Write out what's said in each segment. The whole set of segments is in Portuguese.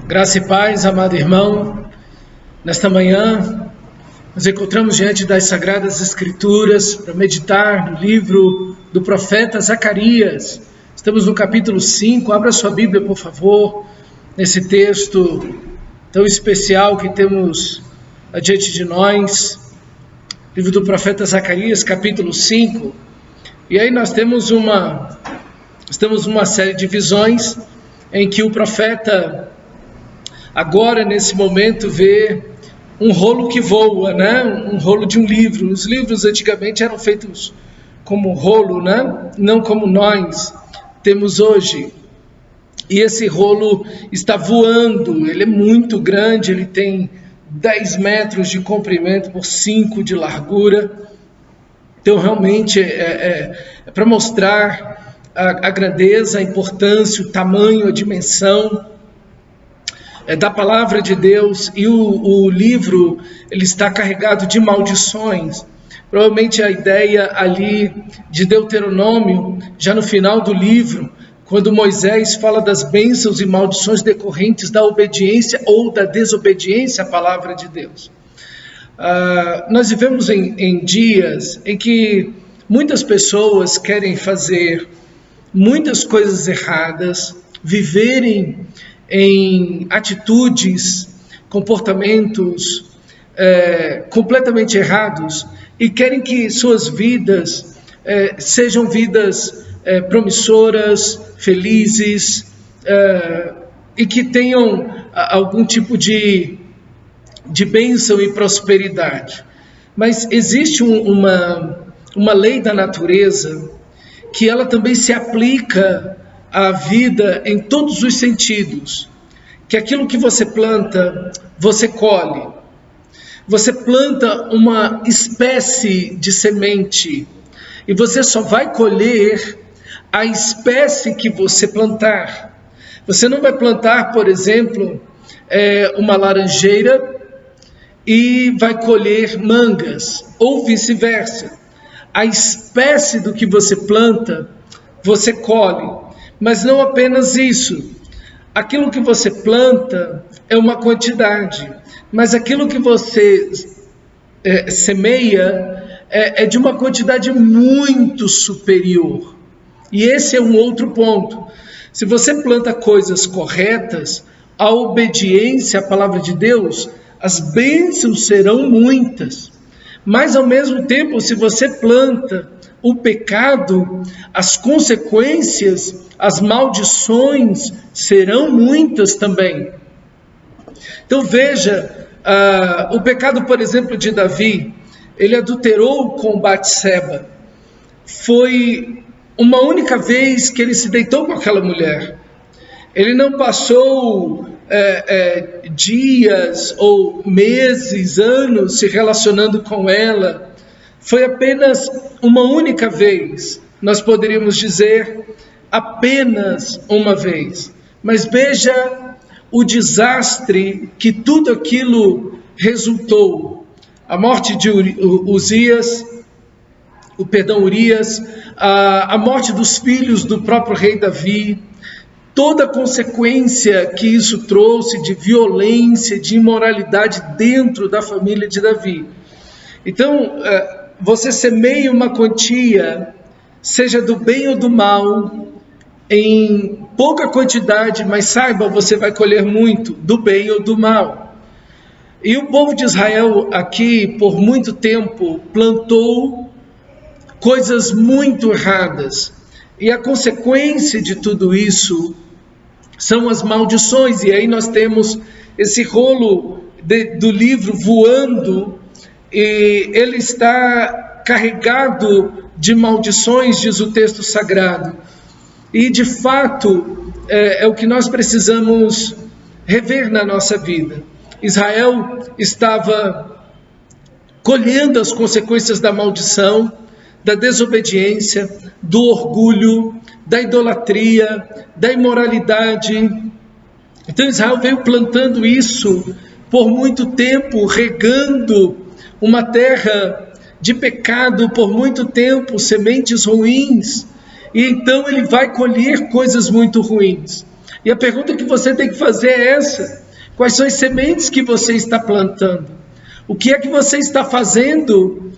Graça e paz, amado irmão. Nesta manhã, nos encontramos diante das Sagradas Escrituras para meditar no livro do profeta Zacarias. Estamos no capítulo 5, abra sua Bíblia, por favor, nesse texto tão especial que temos adiante de nós. Livro do profeta Zacarias, capítulo 5. E aí nós temos uma série de visões em que o profeta, agora nesse momento, vê um rolo que voa, né? Um rolo de um livro. Os livros antigamente eram feitos como rolo, né? Não como nós temos hoje. E esse rolo está voando, ele é muito grande, ele tem 10 metros de comprimento por 5 de largura. Então realmente é para mostrar a grandeza, a importância, o tamanho, a dimensão da palavra de Deus. E o livro, ele está carregado de maldições. Provavelmente a ideia ali de Deuteronômio, já no final do livro, quando Moisés fala das bênçãos e maldições decorrentes da obediência ou da desobediência à palavra de Deus. Nós vivemos em dias em que muitas pessoas querem fazer muitas coisas erradas, viverem em atitudes, comportamentos completamente errados, e querem que suas vidas sejam vidas promissoras, felizes, e que tenham algum tipo de bênção e prosperidade. Mas existe uma lei da natureza que ela também se aplica à vida em todos os sentidos, que aquilo que você planta, você colhe. Você planta uma espécie de semente e você só vai colher a espécie que você plantar. Você não vai plantar, por exemplo, uma laranjeira e vai colher mangas, ou vice-versa. A espécie do que você planta, você colhe. Mas não apenas isso. Aquilo que você planta é uma quantidade, mas aquilo que você semeia é de uma quantidade muito superior. E esse é um outro ponto. Se você planta coisas corretas, a obediência à palavra de Deus, as bênçãos serão muitas. Mas ao mesmo tempo, se você planta o pecado, as consequências, as maldições serão muitas também. Então veja, o pecado, por exemplo, de Davi, ele adulterou com Batseba. Foi uma única vez que ele se deitou com aquela mulher. Ele não passou dias ou meses, anos se relacionando com ela. Foi apenas uma única vez. Nós poderíamos dizer apenas uma vez. Mas veja o desastre que tudo aquilo resultou. A morte de Urias, a morte dos filhos do próprio rei Davi, toda a consequência que isso trouxe de violência, de imoralidade dentro da família de Davi. Então, você semeia uma quantia, seja do bem ou do mal, em pouca quantidade, mas saiba, você vai colher muito, do bem ou do mal. E o povo de Israel aqui, por muito tempo, plantou coisas muito erradas. E a consequência de tudo isso são as maldições. E aí nós temos esse rolo do livro voando, e ele está carregado de maldições, diz o texto sagrado. E de fato é o que nós precisamos rever na nossa vida. Israel estava colhendo as consequências da maldição, da desobediência, do orgulho, da idolatria, da imoralidade. Então Israel veio plantando isso por muito tempo, regando uma terra de pecado por muito tempo, sementes ruins, e então ele vai colher coisas muito ruins. E a pergunta que você tem que fazer é essa: quais são as sementes que você está plantando? O que é que você está fazendo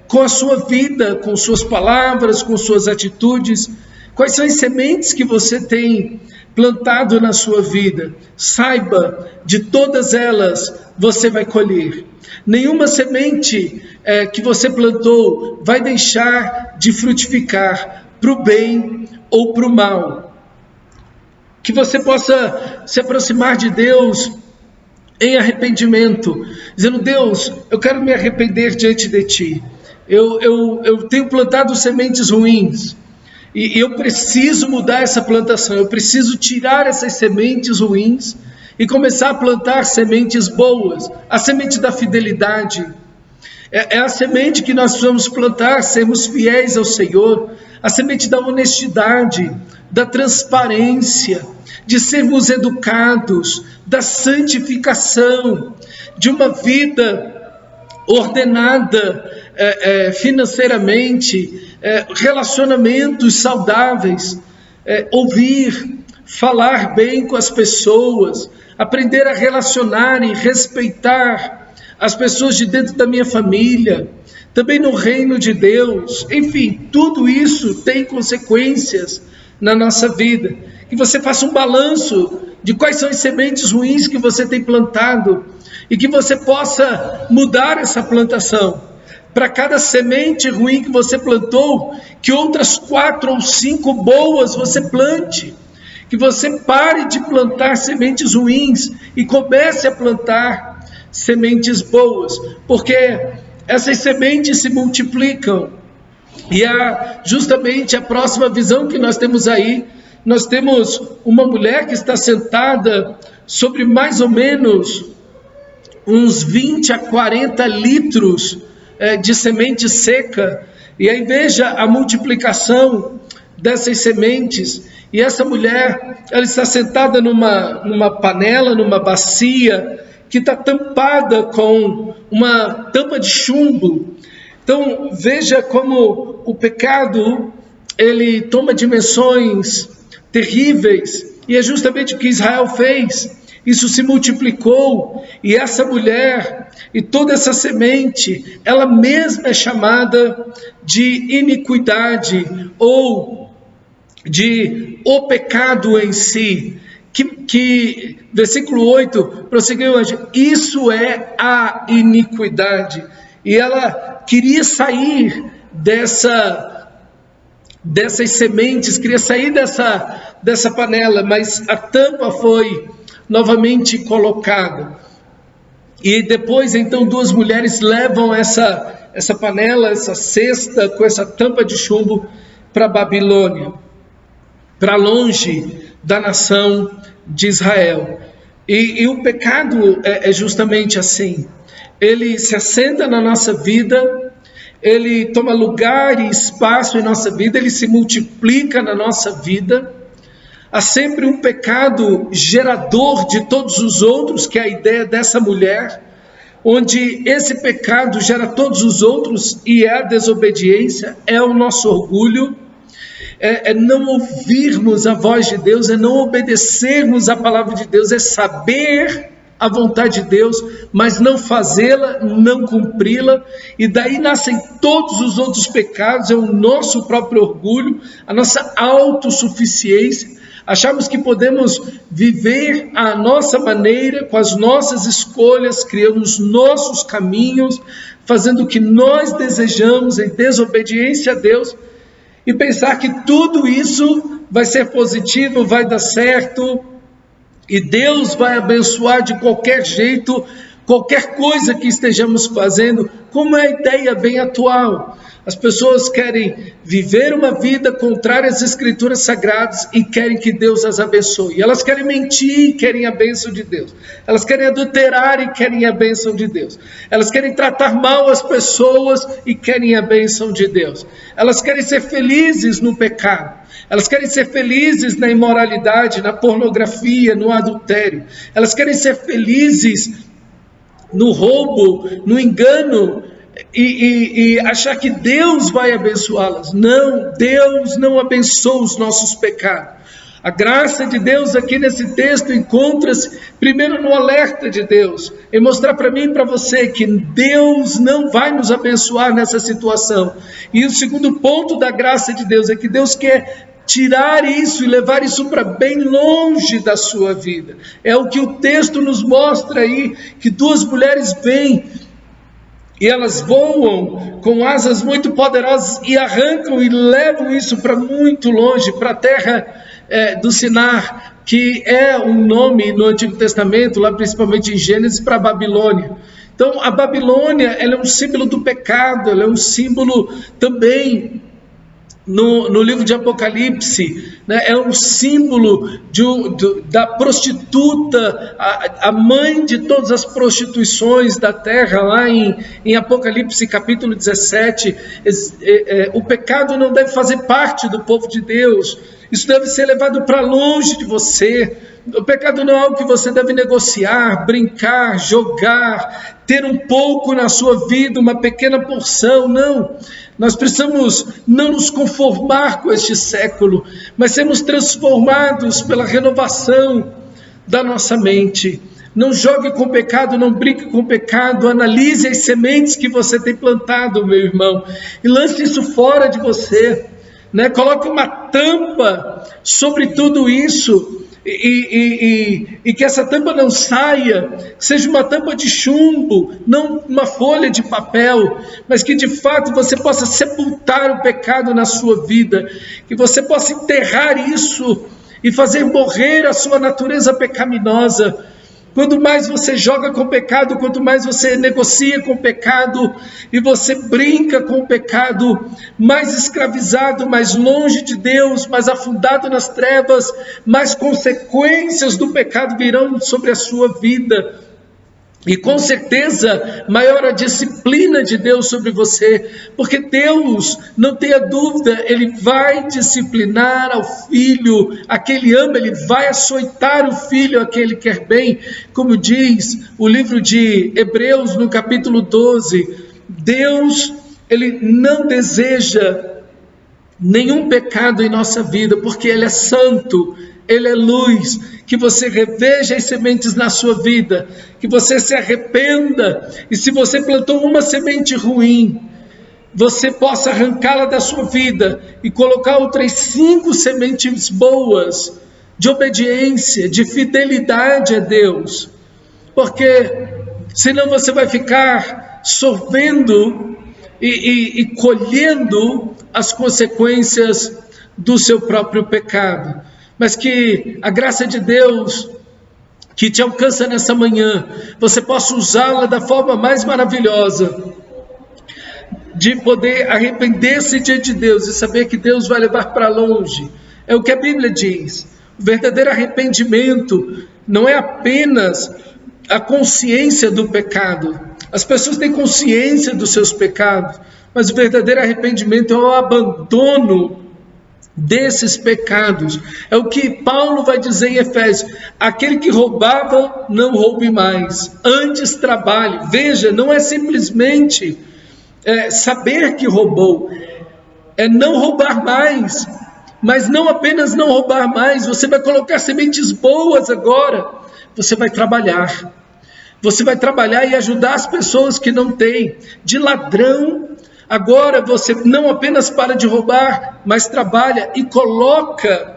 com a sua vida, com suas palavras, com suas atitudes? Quais são as sementes que você tem plantado na sua vida? Saiba, de todas elas você vai colher. Nenhuma semente que você plantou vai deixar de frutificar para o bem ou para o mal. Que você possa se aproximar de Deus em arrependimento, dizendo: Deus, eu quero me arrepender diante de Ti. Eu tenho plantado sementes ruins e eu preciso mudar essa plantação. Eu preciso tirar essas sementes ruins e começar a plantar sementes boas. A semente da fidelidade é a semente que nós precisamos plantar, sermos fiéis ao Senhor. A semente da honestidade, da transparência, de sermos educados, da santificação, de uma vida ordenada financeiramente, relacionamentos saudáveis, ouvir, falar bem com as pessoas, aprender a relacionar e respeitar as pessoas de dentro da minha família, também no reino de Deus. Enfim, tudo isso tem consequências na nossa vida. Que você faça um balanço de quais são as sementes ruins que você tem plantado e que você possa mudar essa plantação. Para cada semente ruim que você plantou, que outras 4 ou 5 boas você plante. Que você pare de plantar sementes ruins e comece a plantar sementes boas, porque essas sementes se multiplicam. E justamente a próxima visão que nós temos aí, nós temos uma mulher que está sentada sobre mais ou menos uns 20 a 40 litros de semente seca. E aí veja a multiplicação dessas sementes. E essa mulher, ela está sentada numa panela, numa bacia, que está tampada com uma tampa de chumbo. Então veja como o pecado, ele toma dimensões terríveis, e é justamente o que Israel fez. Isso se multiplicou, e essa mulher e toda essa semente, ela mesma é chamada de iniquidade, ou de o pecado em si, que versículo 8, prosseguiu hoje: isso é a iniquidade. E ela queria sair dessas sementes, queria sair dessa panela, mas a tampa foi novamente colocada. E depois, então, 2 mulheres levam essa panela, essa cesta com essa tampa de chumbo para a Babilônia, para longe da nação de Israel. E o pecado é justamente assim. Ele se assenta na nossa vida, ele toma lugar e espaço em nossa vida, ele se multiplica na nossa vida. Há sempre um pecado gerador de todos os outros, que é a ideia dessa mulher, onde esse pecado gera todos os outros, e é a desobediência, é o nosso orgulho, é não ouvirmos a voz de Deus, é não obedecermos a palavra de Deus, é saber a vontade de Deus, mas não fazê-la, não cumpri-la, e daí nascem todos os outros pecados. É o nosso próprio orgulho, a nossa autossuficiência, acharmos que podemos viver à nossa maneira, com as nossas escolhas, criando os nossos caminhos, fazendo o que nós desejamos em desobediência a Deus, e pensar que tudo isso vai ser positivo, vai dar certo, e Deus vai abençoar de qualquer jeito, qualquer coisa que estejamos fazendo, como é a ideia bem atual. As pessoas querem viver uma vida contrária às Escrituras Sagradas e querem que Deus as abençoe. Elas querem mentir e querem a bênção de Deus. Elas querem adulterar e querem a bênção de Deus. Elas querem tratar mal as pessoas e querem a bênção de Deus. Elas querem ser felizes no pecado. Elas querem ser felizes na imoralidade, na pornografia, no adultério. Elas querem ser felizes no roubo, no engano, e achar que Deus vai abençoá-las. Não, Deus não abençoa os nossos pecados. A graça de Deus aqui nesse texto encontra-se primeiro no alerta de Deus, em mostrar para mim e para você que Deus não vai nos abençoar nessa situação. E o segundo ponto da graça de Deus é que Deus quer tirar isso e levar isso para bem longe da sua vida. É o que o texto nos mostra aí, que duas mulheres vêm e elas voam com asas muito poderosas e arrancam e levam isso para muito longe, para a terra do Sinar, que é um nome no Antigo Testamento, lá principalmente em Gênesis, para a Babilônia. Então a Babilônia, ela é um símbolo do pecado, ela é um símbolo também no livro de Apocalipse, né, é um símbolo da prostituta, a mãe de todas as prostituições da terra, lá em Apocalipse capítulo 17, o pecado não deve fazer parte do povo de Deus, isso deve ser levado para longe de você. O pecado não é algo que você deve negociar, brincar, jogar, ter um pouco na sua vida, uma pequena porção, não. Nós precisamos não nos conformar com este século, mas sermos transformados pela renovação da nossa mente. Não jogue com o pecado, não brinque com o pecado, analise as sementes que você tem plantado, meu irmão, e lance isso fora de você, né? Coloque uma tampa sobre tudo isso, e que essa tampa não saia, seja uma tampa de chumbo, não uma folha de papel, mas que de fato você possa sepultar o pecado na sua vida, que você possa enterrar isso e fazer morrer a sua natureza pecaminosa. Quanto mais você joga com o pecado, quanto mais você negocia com o pecado e você brinca com o pecado, mais escravizado, mais longe de Deus, mais afundado nas trevas, mais consequências do pecado virão sobre a sua vida. E com certeza, maior a disciplina de Deus sobre você, porque Deus, não tenha dúvida, Ele vai disciplinar ao filho a quem Ele ama, Ele vai açoitar o filho a quem Ele quer bem, como diz o livro de Hebreus no capítulo 12, Deus, Ele não deseja nenhum pecado em nossa vida, porque Ele é santo, Ele é luz, que você reveja as sementes na sua vida, que você se arrependa, e se você plantou uma semente ruim, você possa arrancá-la da sua vida, e colocar outras 5 sementes boas, de obediência, de fidelidade a Deus, porque senão você vai ficar sorvendo e colhendo as consequências do seu próprio pecado. Mas que a graça de Deus que te alcança nessa manhã, você possa usá-la da forma mais maravilhosa, de poder arrepender-se diante de Deus e saber que Deus vai levar para longe. É o que a Bíblia diz. O verdadeiro arrependimento não é apenas a consciência do pecado. As pessoas têm consciência dos seus pecados, mas o verdadeiro arrependimento é o abandono desses pecados. É o que Paulo vai dizer em Efésios: aquele que roubava, não roube mais, antes trabalhe. Veja, não é simplesmente saber que roubou, é não roubar mais, mas não apenas não roubar mais, você vai colocar sementes boas agora, você vai trabalhar e ajudar as pessoas que não têm. De ladrão, agora você não apenas para de roubar, mas trabalha e coloca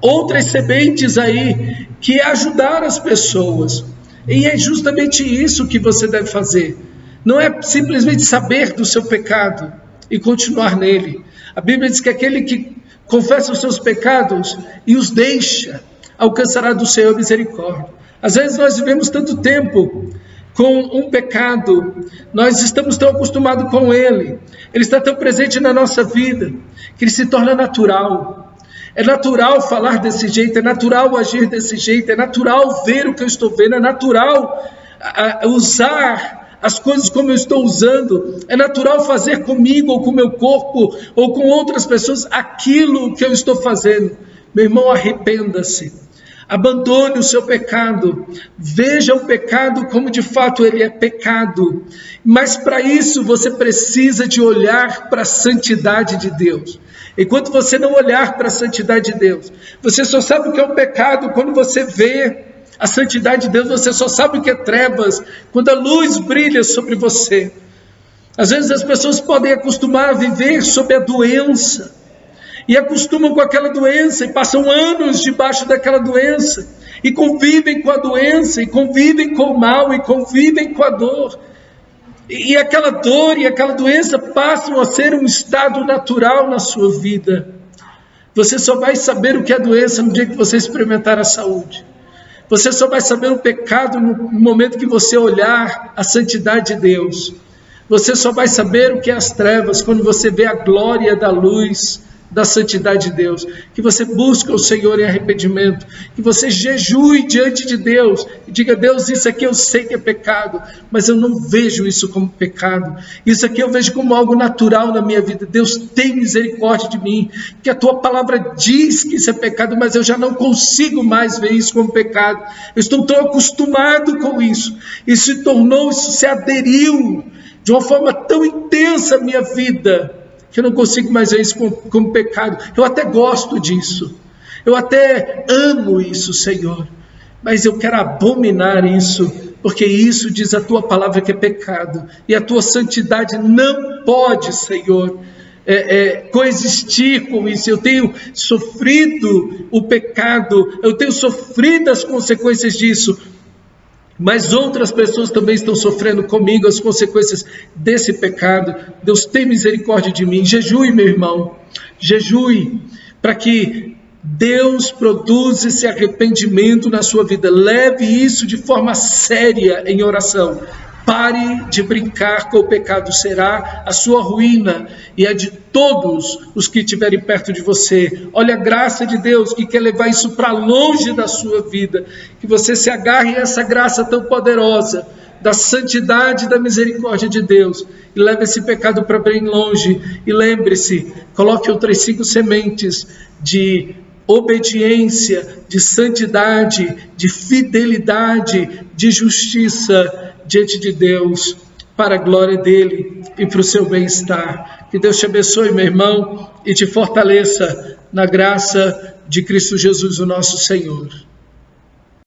outras sementes aí, que é ajudar as pessoas. E é justamente isso que você deve fazer. Não é simplesmente saber do seu pecado e continuar nele. A Bíblia diz que aquele que confessa os seus pecados e os deixa, alcançará do Senhor misericórdia. Às vezes nós vivemos tanto tempo com um pecado, nós estamos tão acostumados com ele está tão presente na nossa vida, que ele se torna natural. É natural falar desse jeito, é natural agir desse jeito, é natural ver o que eu estou vendo, é natural usar as coisas como eu estou usando, é natural fazer comigo, ou com o meu corpo, ou com outras pessoas, aquilo que eu estou fazendo. Meu irmão, arrependa-se. Abandone o seu pecado, veja o pecado como de fato ele é pecado, mas para isso você precisa de olhar para a santidade de Deus. Enquanto você não olhar para a santidade de Deus, você só sabe o que é o pecado quando você vê a santidade de Deus, você só sabe o que é trevas quando a luz brilha sobre você. Às vezes as pessoas podem acostumar a viver sob a doença, e acostumam com aquela doença, e passam anos debaixo daquela doença, e convivem com a doença, e convivem com o mal, e convivem com a dor. E aquela dor e aquela doença passam a ser um estado natural na sua vida. Você só vai saber o que é doença no dia que você experimentar a saúde. Você só vai saber o pecado no momento que você olhar a santidade de Deus. Você só vai saber o que é as trevas quando você vê a glória da luz da santidade de Deus. Que você busque o Senhor em arrependimento, que você jejue diante de Deus e diga: Deus, isso aqui eu sei que é pecado, mas eu não vejo isso como pecado, isso aqui eu vejo como algo natural na minha vida. Deus, tem misericórdia de mim, que a tua palavra diz que isso é pecado, mas eu já não consigo mais ver isso como pecado. Eu estou tão acostumado com isso, isso se aderiu de uma forma tão intensa à minha vida, que eu não consigo mais ver isso como pecado. Eu até gosto disso, eu até amo isso, Senhor, mas eu quero abominar isso, porque isso diz a tua palavra que é pecado, e a tua santidade não pode, Senhor, coexistir com isso. Eu tenho sofrido o pecado, eu tenho sofrido as consequências disso, mas outras pessoas também estão sofrendo comigo as consequências desse pecado. Deus, tem misericórdia de mim. Jejue, meu irmão, jejue, para que Deus produza esse arrependimento na sua vida. Leve isso de forma séria em oração. Pare de brincar com o pecado, será a sua ruína e a de todos os que estiverem perto de você. Olha a graça de Deus que quer levar isso para longe da sua vida. Que você se agarre a essa graça tão poderosa, da santidade e da misericórdia de Deus, e leve esse pecado para bem longe. E lembre-se, coloque outras 5 sementes de obediência, de santidade, de fidelidade, de justiça diante de Deus, para a glória dele e para o seu bem-estar. Que Deus te abençoe, meu irmão, e te fortaleça na graça de Cristo Jesus, o nosso Senhor.